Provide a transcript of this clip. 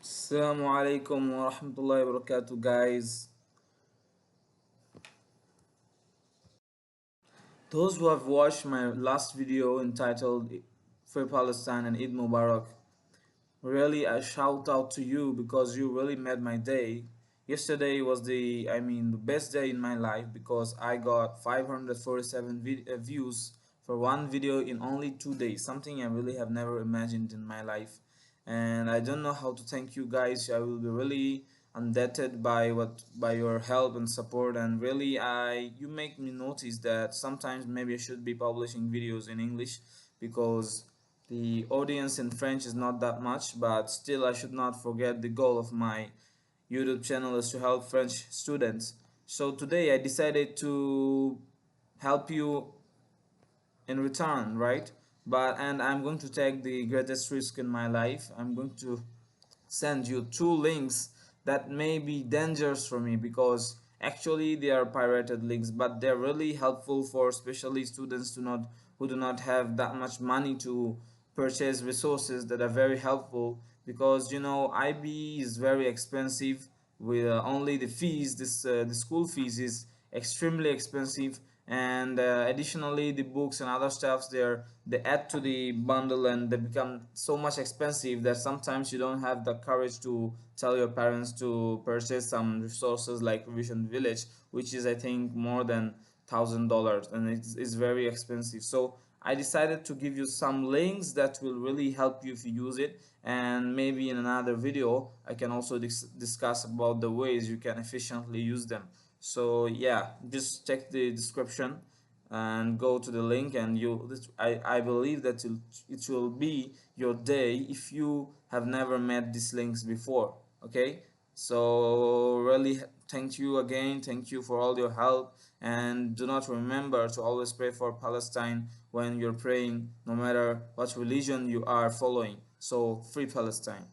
Assalamu alaikum wa rahmatullahi wa barakatuh, guys. Those who have watched my last video entitled Free Palestine and Eid Mubarak, really a shout out to you because you really made my day. Yesterday was the best day in my life because I got 547 views for one video in only 2 days, something I really have never imagined in my life. And I don't know how to thank you guys. I will be really indebted by your help and support, and really you make me notice that sometimes maybe I should be publishing videos in English because the audience in French is not that much, but still I should not forget the goal of my YouTube channel is to help French students. So today I decided to help you in return, right? And I'm going to take the greatest risk in my life. I'm going to send you two links that may be dangerous for me because actually they are pirated links, but they're really helpful for especially students who do not have that much money to purchase resources that are very helpful, because IB is very expensive with only the fees. The school fees is extremely expensive, and additionally the books and other stuffs they add to the bundle and they become so much expensive that sometimes you don't have the courage to tell your parents to purchase some resources like Vision Village, which is I think more than $1,000, and it's very expensive. So I decided to give you some links that will really help you if you use it, and maybe in another video I can also discuss about the ways you can efficiently use them. So yeah, just check the description and go to the link, and I believe that it will be your day if you have never met these links before. Okay, so really thank you again, thank you for all your help, and do not remember to always pray for Palestine when you're praying, no matter what religion you are following. So free Palestine.